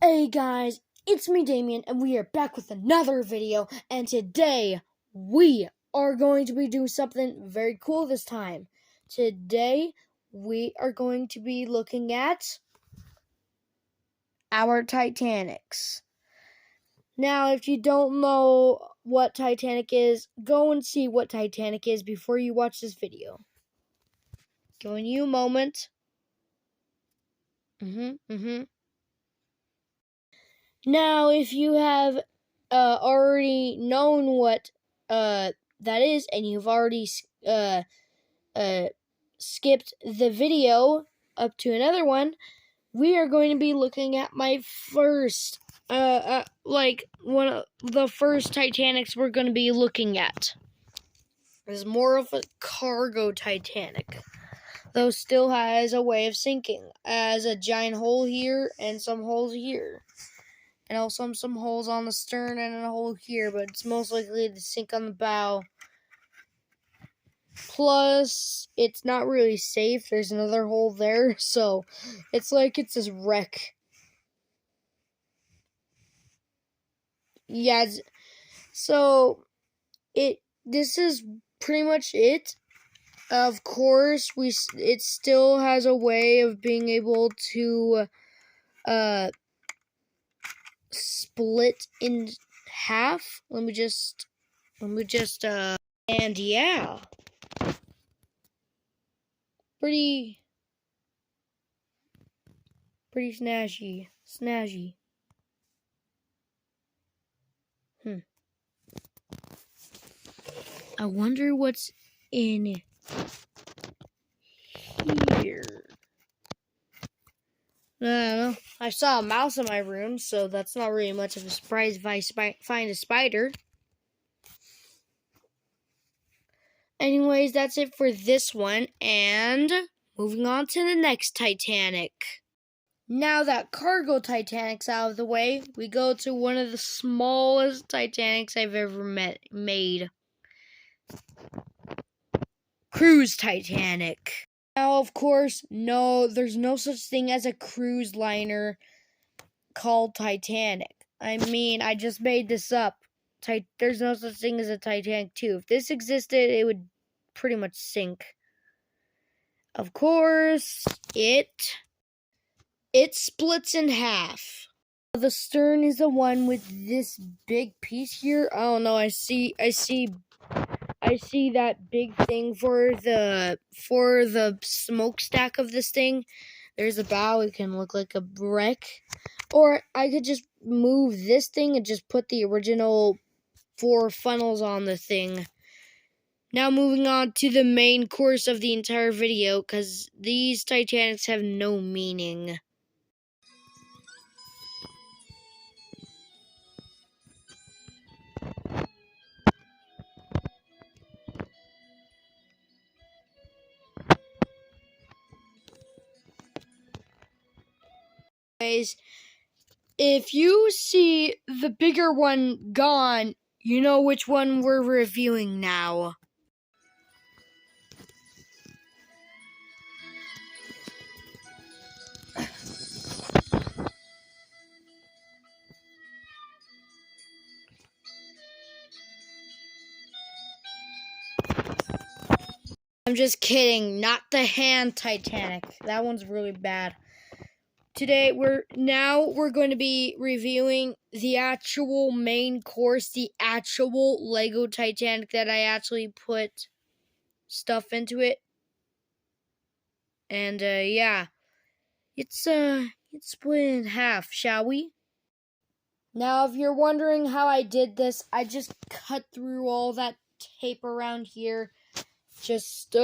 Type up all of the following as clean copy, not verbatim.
Hey guys, it's me Damien and we are back with another video, and today we are going to be doing something very cool this time. Today we are going to be looking at our Titanics. Now, if you don't know what Titanic is, go and see what Titanic is before you watch this video. Giving you a moment. Now, if you have already known what that is, and you've already skipped the video up to another one, we are going to be looking at my first, one of the first Titanics we're going to be looking at. It's more of a cargo Titanic, though still has a way of sinking, as a giant hole here and some holes here. And also some holes on the stern and a hole here, but it's most likely to sink on the bow. Plus, it's not really safe. There's another hole there, so it's like it's this wreck. Yeah, so this is pretty much it. Of course, it still has a way of being able to split in half. Let me just and yeah, pretty snazzy. I wonder what's in here. I don't know. I saw a mouse in my room, so that's not really much of a surprise if I find a spider. Anyways, that's it for this one, and moving on to the next Titanic. Now that cargo Titanic's out of the way, we go to one of the smallest Titanics I've ever made. Cruise Titanic. Now, of course, no, there's no such thing as a cruise liner called Titanic. I mean, I just made this up. There's no such thing as a Titanic 2. If this existed, it would pretty much sink. Of course, it splits in half. The stern is the one with this big piece here. I don't know. I see that big thing for the smokestack of this thing. There's a bow. It can look like a wreck. Or I could just move this thing and just put the original 4 funnels on the thing. Now moving on to the main course of the entire video, because these Titanics have no meaning. If you see the bigger one gone, you know which one we're reviewing now. I'm just kidding, not the hand Titanic. That one's really bad. Today we're going to be reviewing the actual main course, the actual Lego Titanic that I actually put stuff into it. And yeah, it's split in half, shall we? Now, if you're wondering how I did this, I just cut through all that tape around here. Just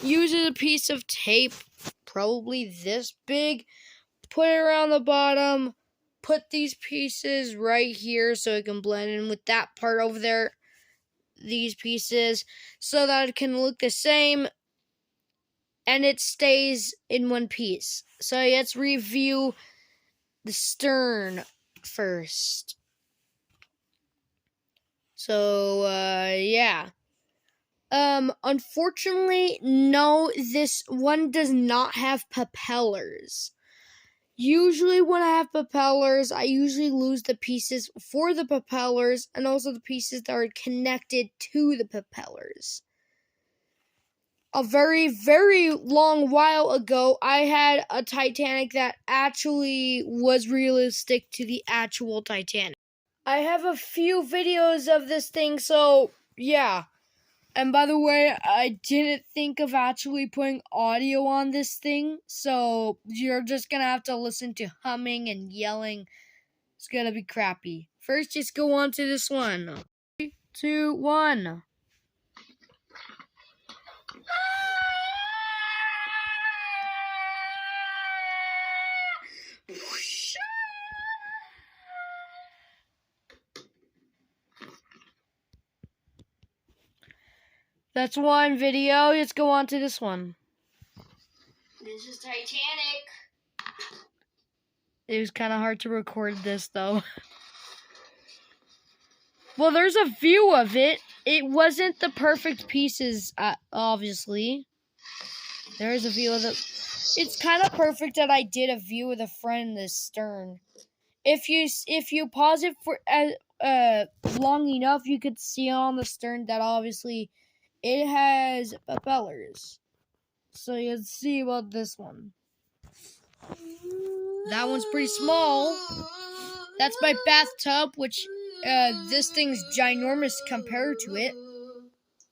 using a piece of tape, probably this big, put it around the bottom, put these pieces right here so it can blend in with that part over there, these pieces, so that it can look the same and it stays in one piece. So let's review the stern first. So yeah. Unfortunately, no, this one does not have propellers. Usually when I have propellers, I usually lose the pieces for the propellers and also the pieces that are connected to the propellers. A very, very long while ago, I had a Titanic that actually was realistic to the actual Titanic. I have a few videos of this thing, so yeah. And by the way, I didn't think of actually putting audio on this thing, so you're just gonna have to listen to humming and yelling. It's gonna be crappy. First, just go on to this one. 3, 2, 1. That's one video. Let's go on to this one. This is Titanic. It was kind of hard to record this, though. Well, there's a view of it. It wasn't the perfect pieces, obviously. There is a view of it. It's kind of perfect that I did a view of the front and the stern. If you pause it for long enough, you could see on the stern that obviously it has propellers. So you'll see about this one. That one's pretty small. That's my bathtub, which this thing's ginormous compared to it.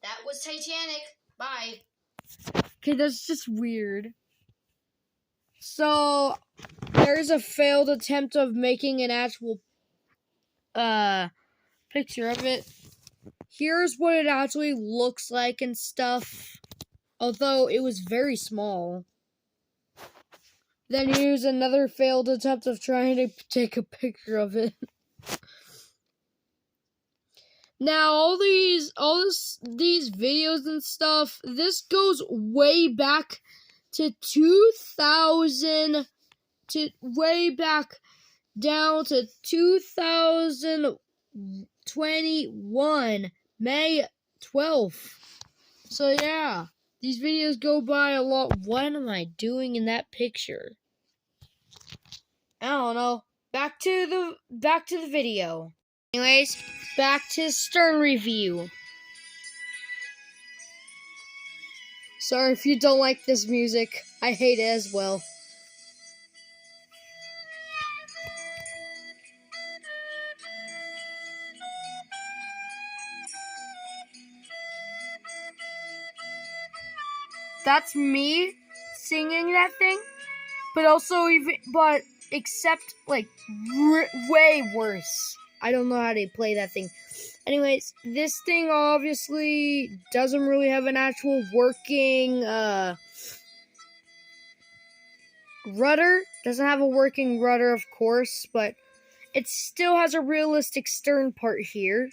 That was Titanic. Bye. Okay, that's just weird. So there's a failed attempt of making an actual picture of it. Here's what it actually looks like and stuff. Although it was very small. Then here's another failed attempt of trying to take a picture of it. Now, all these videos and stuff, this goes way back to 2000, to way back down to 2021, May 12th. So yeah, these videos go by a lot. What am I doing in that picture? I don't know. Back to the video. Anyways, back to stern review. Sorry if you don't like this music. I hate it as well. That's me singing that thing, but also except like way worse. I don't know how to play that thing. Anyways, this thing obviously doesn't really have an actual working rudder. Doesn't have a working rudder, of course, but it still has a realistic stern part here.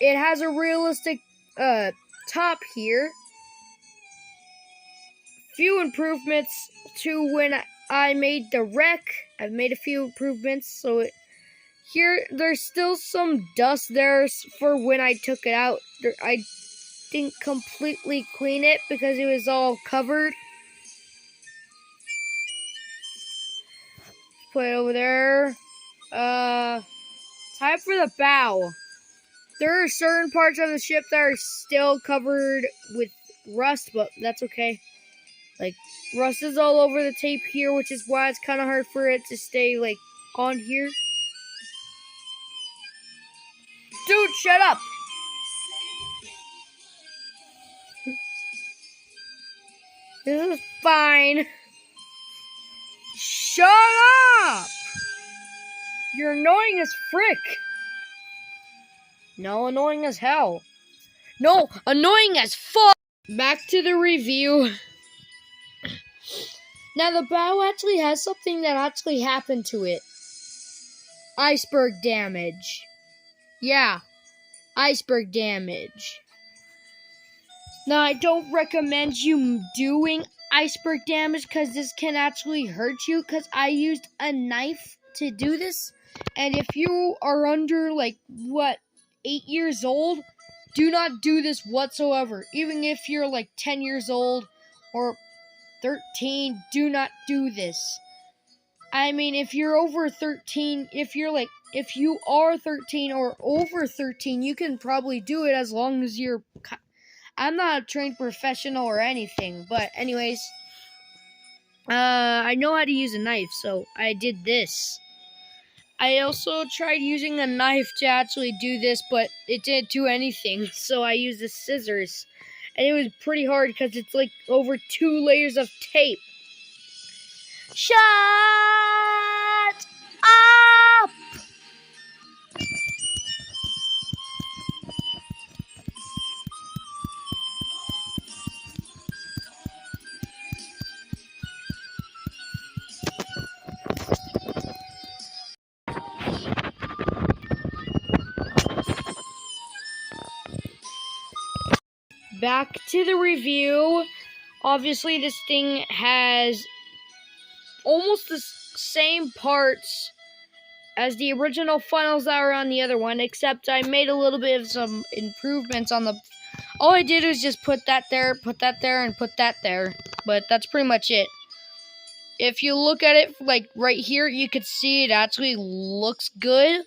It has a realistic top here. Few improvements to when I made the wreck. I've made a few improvements, so there's still some dust there for when I took it out. I didn't completely clean it because it was all covered. Put it over there. Time for the bow. There are certain parts of the ship that are still covered with rust, but that's okay. Like, rust is all over the tape here, which is why it's kind of hard for it to stay, like, on here. Dude, shut up! This is fine. Shut up! You're annoying as frick. No, annoying as hell. No, annoying as fuck! Back to the review. Now, the bow actually has something that actually happened to it. Iceberg damage. Yeah, iceberg damage. Now, I don't recommend you doing iceberg damage because this can actually hurt you, because I used a knife to do this. And if you are under, 8 years old, do not do this whatsoever. Even if you're 10 years old or 13, do not do this. I mean, if you're over 13, if you are 13 or over 13, you can probably do it as long as you're... I'm not a trained professional or anything, but anyways, I know how to use a knife, so I did this. I also tried using a knife to actually do this, but it didn't do anything, so I used the scissors. And it was pretty hard because it's like over 2 layers of tape. Shut up! Back to the review. Obviously, this thing has almost the same parts as the original funnels that were on the other one, except I made a little bit of some improvements on the... All I did was just put that there, and put that there, but that's pretty much it. If you look at it, like, right here, you could see it actually looks good.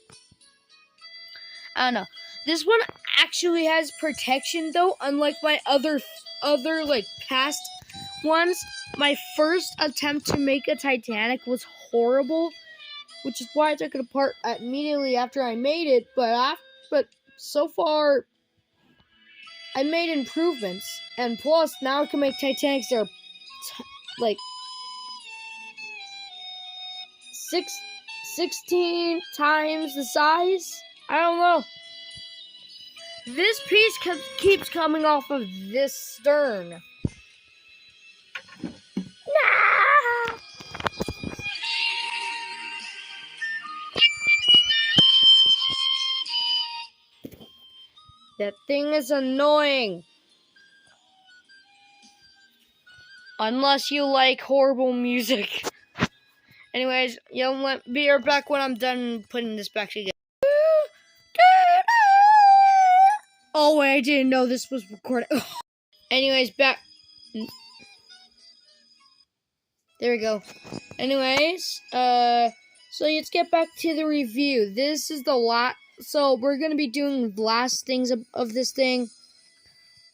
I don't know. This one actually has protection, though, unlike my other like, past ones. My first attempt to make a Titanic was horrible, which is why I took it apart immediately after I made it. But so far, I made improvements, and plus now I can make Titanics that are like 16 times the size. I don't know. This piece keeps coming off of this stern. Nah! That thing is annoying. Unless you like horrible music. Anyways, you'll be right back when I'm done putting this back together. Oh wait, I didn't know this was recorded. Anyways, back. There we go. Anyways, so let's get back to the review. This is the last. So we're gonna be doing the last things of this thing.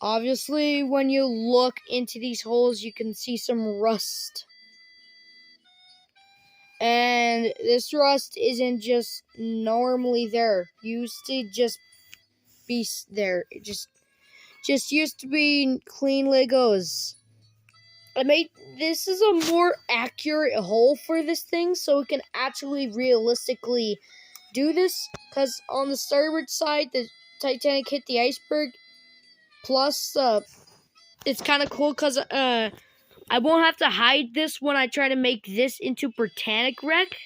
Obviously, when you look into these holes, you can see some rust. And this rust isn't just normally there. Used to just be there. It just used to be clean Legos. This is a more accurate hole for this thing, so it can actually realistically do this. Because on the starboard side, the Titanic hit the iceberg. Plus, it's kind of cool because I won't have to hide this when I try to make this into Britannic wreck.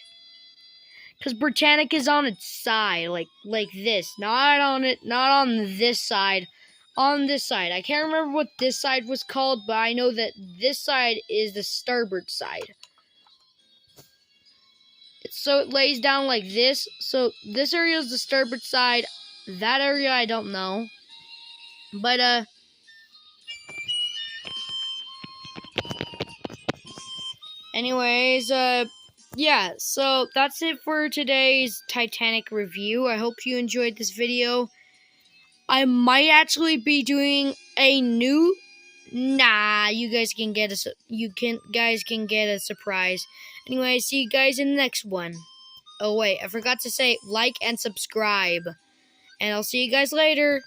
Because Britannic is on its side, like this. Not on this side. On this side. I can't remember what this side was called, but I know that this side is the starboard side. So it lays down like this. So this area is the starboard side. That area I don't know. But, anyways, yeah, so that's it for today's Titanic review. I hope you enjoyed this video. I might actually be doing a new... Nah, you guys can get a surprise. Anyway, see you guys in the next one. Oh wait, I forgot to say like and subscribe. And I'll see you guys later.